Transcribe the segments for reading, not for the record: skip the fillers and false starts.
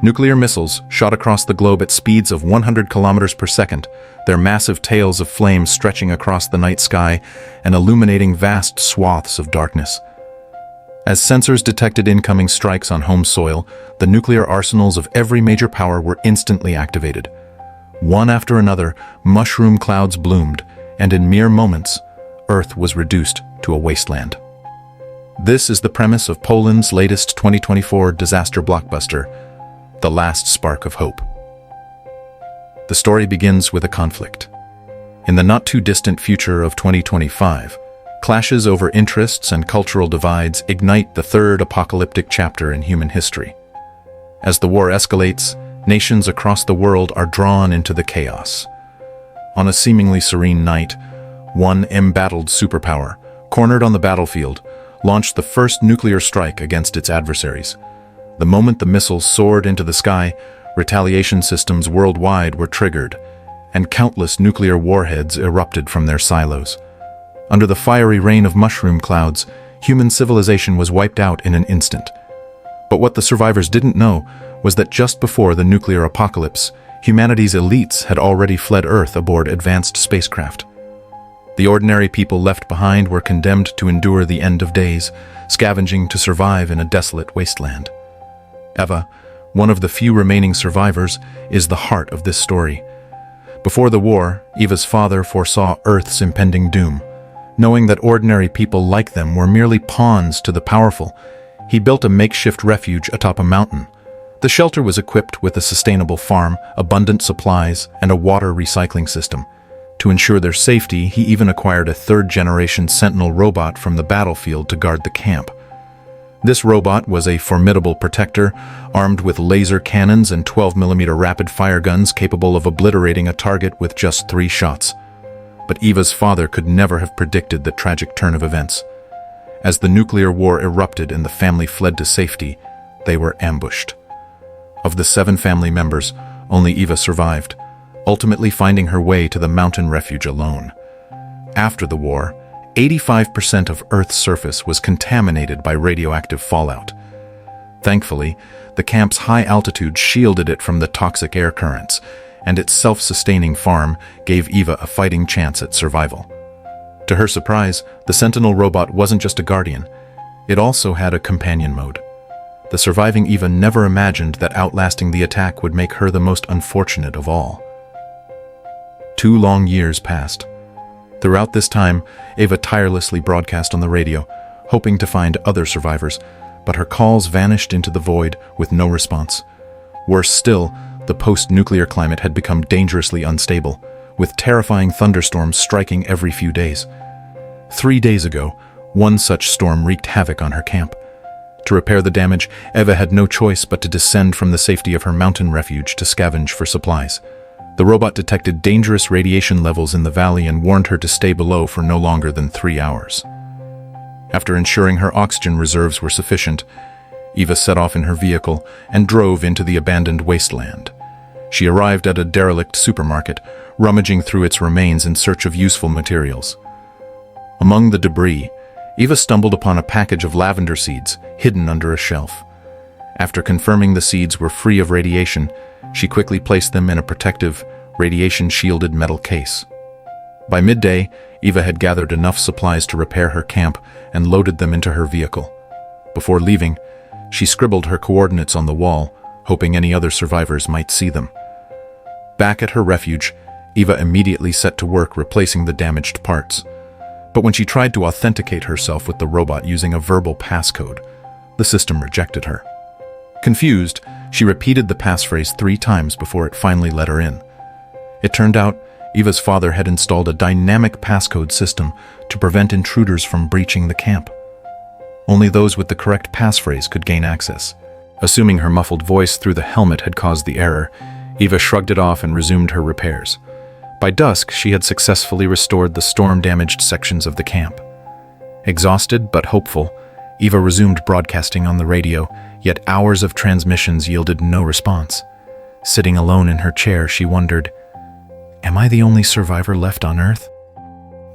Nuclear missiles shot across the globe at speeds of 100 kilometers per second, their massive tails of flame stretching across the night sky and illuminating vast swaths of darkness. As sensors detected incoming strikes on home soil, the nuclear arsenals of every major power were instantly activated. One after another, mushroom clouds bloomed, and in mere moments, Earth was reduced to a wasteland. This is the premise of Poland's latest 2024 disaster blockbuster, The Last Spark of Hope. The story begins with a conflict. In the not-too-distant future of 2025, clashes over interests and cultural divides ignite the third apocalyptic chapter in human history. As the war escalates, nations across the world are drawn into the chaos. On a seemingly serene night, one embattled superpower, cornered on the battlefield, launched the first nuclear strike against its adversaries. The moment the missiles soared into the sky, retaliation systems worldwide were triggered, and countless nuclear warheads erupted from their silos. Under the fiery rain of mushroom clouds, human civilization was wiped out in an instant. But what the survivors didn't know was that just before the nuclear apocalypse, humanity's elites had already fled Earth aboard advanced spacecraft. The ordinary people left behind were condemned to endure the end of days, scavenging to survive in a desolate wasteland. Eva, one of the few remaining survivors, is the heart of this story. Before the war, Eva's father foresaw Earth's impending doom. Knowing that ordinary people like them were merely pawns to the powerful, he built a makeshift refuge atop a mountain. The shelter was equipped with a sustainable farm, abundant supplies, and a water recycling system. To ensure their safety, he even acquired a third-generation Sentinel robot from the battlefield to guard the camp. This robot was a formidable protector, armed with laser cannons and 12mm rapid-fire guns capable of obliterating a target with just 3 shots. But Eva's father could never have predicted the tragic turn of events. As the nuclear war erupted and the family fled to safety, they were ambushed. Of the 7 family members, only Eva survived, ultimately finding her way to the mountain refuge alone. After the war, 85% of Earth's surface was contaminated by radioactive fallout. Thankfully, the camp's high altitude shielded it from the toxic air currents, and its self-sustaining farm gave Eva a fighting chance at survival. To her surprise, the Sentinel robot wasn't just a guardian. It also had a companion mode. The surviving Eva never imagined that outlasting the attack would make her the most unfortunate of all. 2 long years passed. Throughout this time, Eva tirelessly broadcast on the radio, hoping to find other survivors, but her calls vanished into the void with no response. Worse still, the post-nuclear climate had become dangerously unstable, with terrifying thunderstorms striking every few days. 3 days ago, one such storm wreaked havoc on her camp. To repair the damage, Eva had no choice but to descend from the safety of her mountain refuge to scavenge for supplies. The robot detected dangerous radiation levels in the valley and warned her to stay below for no longer than 3 hours. After ensuring her oxygen reserves were sufficient, Eva set off in her vehicle and drove into the abandoned wasteland. She arrived at a derelict supermarket, rummaging through its remains in search of useful materials. Among the debris, Eva stumbled upon a package of lavender seeds hidden under a shelf. After confirming the seeds were free of radiation, she quickly placed them in a protective, radiation-shielded metal case. By midday, Eva had gathered enough supplies to repair her camp and loaded them into her vehicle. Before leaving, she scribbled her coordinates on the wall, hoping any other survivors might see them. Back at her refuge, Eva immediately set to work replacing the damaged parts. But when she tried to authenticate herself with the robot using a verbal passcode, the system rejected her. Confused, she repeated the passphrase 3 times before it finally let her in. It turned out Eva's father had installed a dynamic passcode system to prevent intruders from breaching the camp. Only those with the correct passphrase could gain access. Assuming her muffled voice through the helmet had caused the error, Eva shrugged it off and resumed her repairs. By dusk, she had successfully restored the storm-damaged sections of the camp. Exhausted but hopeful, Eva resumed broadcasting on the radio, yet hours of transmissions yielded no response. Sitting alone in her chair, she wondered, "Am I the only survivor left on Earth?"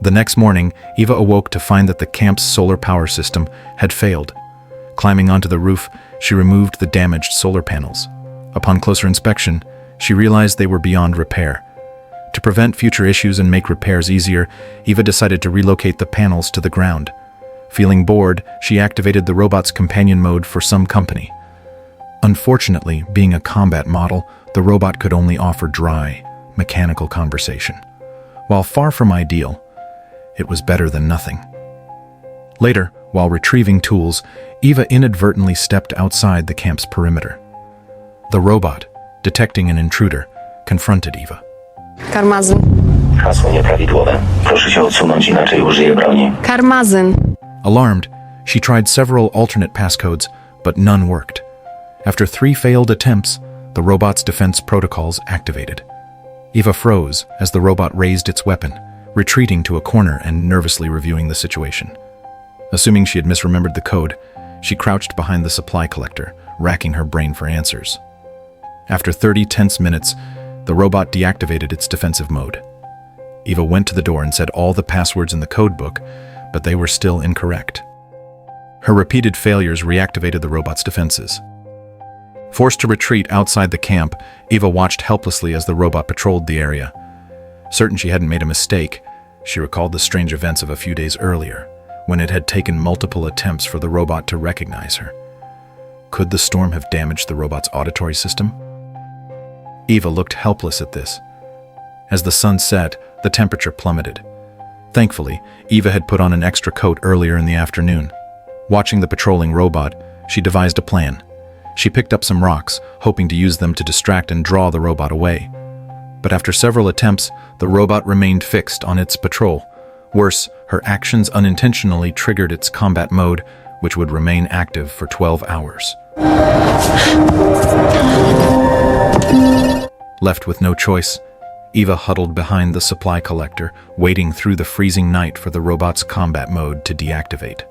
The next morning, Eva awoke to find that the camp's solar power system had failed. Climbing onto the roof, she removed the damaged solar panels. Upon closer inspection, she realized they were beyond repair. To prevent future issues and make repairs easier, Eva decided to relocate the panels to the ground. Feeling bored, she activated the robot's companion mode for some company. Unfortunately, being a combat model, the robot could only offer dry, mechanical conversation. While far from ideal, it was better than nothing. Later, while retrieving tools, Eva inadvertently stepped outside the camp's perimeter. The robot, detecting an intruder, confronted Eva. Karmazyn. Hasło nieprawidłowe. Proszę się odsunąć, inaczej użyję broni. Karmazyn. Alarmed, she tried several alternate passcodes, but none worked. After 3 failed attempts, the robot's defense protocols activated. Eva froze as the robot raised its weapon, retreating to a corner and nervously reviewing the situation. Assuming she had misremembered the code, she crouched behind the supply collector, racking her brain for answers. After 30 tense minutes, the robot deactivated its defensive mode. Eva went to the door and said all the passwords in the codebook, but they were still incorrect. Her repeated failures reactivated the robot's defenses. Forced to retreat outside the camp, Eva watched helplessly as the robot patrolled the area. Certain she hadn't made a mistake, she recalled the strange events of a few days earlier, when it had taken multiple attempts for the robot to recognize her. Could the storm have damaged the robot's auditory system? Eva looked helpless at this. As the sun set, the temperature plummeted. Thankfully, Eva had put on an extra coat earlier in the afternoon. Watching the patrolling robot, she devised a plan. She picked up some rocks, hoping to use them to distract and draw the robot away. But after several attempts, the robot remained fixed on its patrol. Worse, her actions unintentionally triggered its combat mode, which would remain active for 12 hours. Left with no choice, Eva huddled behind the supply collector, waiting through the freezing night for the robot's combat mode to deactivate.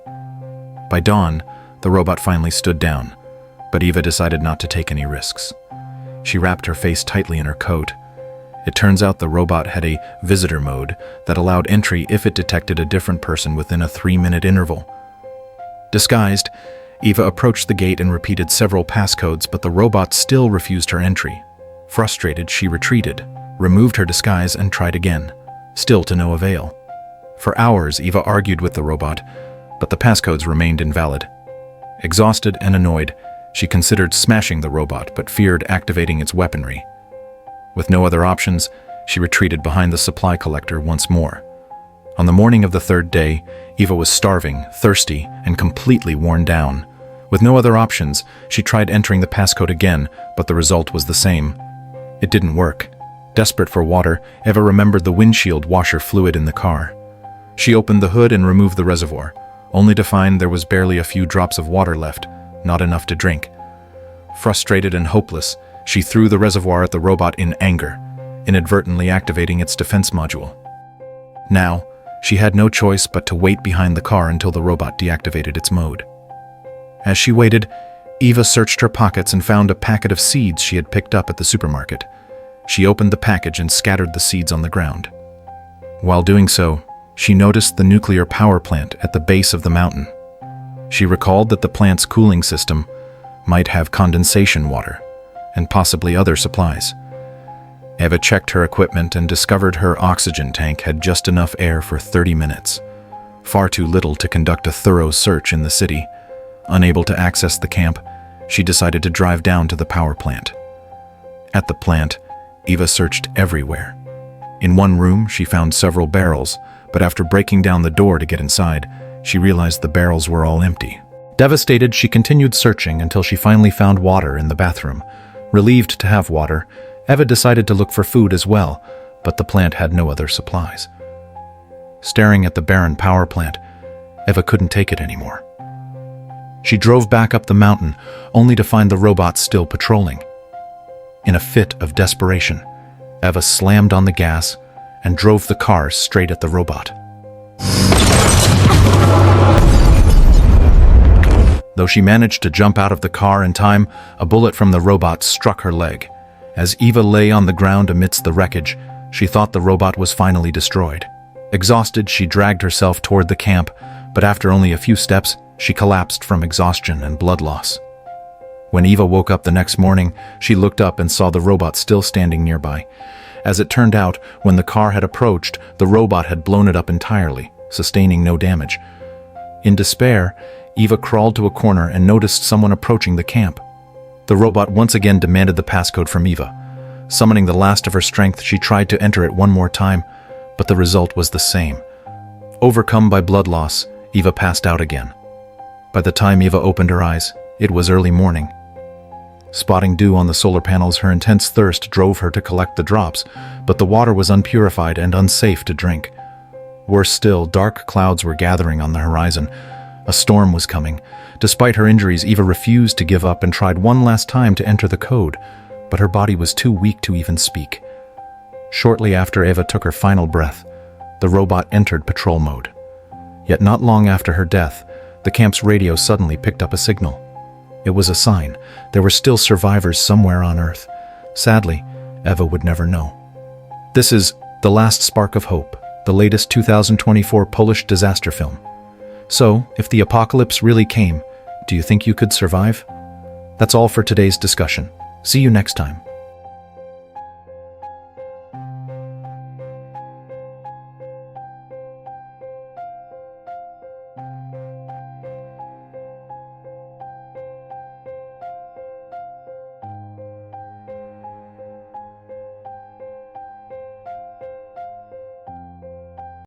By dawn, the robot finally stood down, but Eva decided not to take any risks. She wrapped her face tightly in her coat. It turns out the robot had a visitor mode that allowed entry if it detected a different person within a 3-minute interval. Disguised, Eva approached the gate and repeated several passcodes, but the robot still refused her entry. Frustrated, she retreated, removed her disguise, and tried again, still to no avail. For hours, Eva argued with the robot, but the passcodes remained invalid. Exhausted and annoyed, she considered smashing the robot but feared activating its weaponry. With no other options, she retreated behind the supply collector once more. On the morning of the 3rd day, Eva was starving, thirsty, and completely worn down. With no other options, she tried entering the passcode again, but the result was the same. It didn't work. Desperate for water, Eva remembered the windshield washer fluid in the car. She opened the hood and removed the reservoir, only to find there was barely a few drops of water left, not enough to drink. Frustrated and hopeless, she threw the reservoir at the robot in anger, inadvertently activating its defense module. Now, she had no choice but to wait behind the car until the robot deactivated its mode. As she waited, Eva searched her pockets and found a packet of seeds she had picked up at the supermarket. She opened the package and scattered the seeds on the ground. While doing so, she noticed the nuclear power plant at the base of the mountain. She recalled that the plant's cooling system might have condensation water and possibly other supplies. Eva checked her equipment and discovered her oxygen tank had just enough air for 30 minutes, far too little to conduct a thorough search in the city. Unable to access the camp, she decided to drive down to the power plant. At the plant, Eva searched everywhere. In one room, she found several barrels, but after breaking down the door to get inside, she realized the barrels were all empty. Devastated, she continued searching until she finally found water in the bathroom. Relieved to have water, Eva decided to look for food as well, but the plant had no other supplies. Staring at the barren power plant, Eva couldn't take it anymore. She drove back up the mountain, only to find the robot still patrolling. In a fit of desperation, Eva slammed on the gas and drove the car straight at the robot. Though she managed to jump out of the car in time, a bullet from the robot struck her leg. As Eva lay on the ground amidst the wreckage, she thought the robot was finally destroyed. Exhausted, she dragged herself toward the camp, but after only a few steps, she collapsed from exhaustion and blood loss. When Eva woke up the next morning, she looked up and saw the robot still standing nearby. As it turned out, when the car had approached, the robot had blown it up entirely, sustaining no damage. In despair, Eva crawled to a corner and noticed someone approaching the camp. The robot once again demanded the passcode from Eva. Summoning the last of her strength, she tried to enter it one more time, but the result was the same. Overcome by blood loss, Eva passed out again. By the time Eva opened her eyes, it was early morning. Spotting dew on the solar panels, her intense thirst drove her to collect the drops, but the water was unpurified and unsafe to drink. Worse still, dark clouds were gathering on the horizon. A storm was coming. Despite her injuries, Eva refused to give up and tried one last time to enter the code, but her body was too weak to even speak. Shortly after Eva took her final breath, the robot entered patrol mode. Yet not long after her death, the camp's radio suddenly picked up a signal. It was a sign. There were still survivors somewhere on Earth. Sadly, Eva would never know. This is The Last Spark of Hope, the latest 2024 Polish disaster film. So, if the apocalypse really came, do you think you could survive? That's all for today's discussion. See you next time.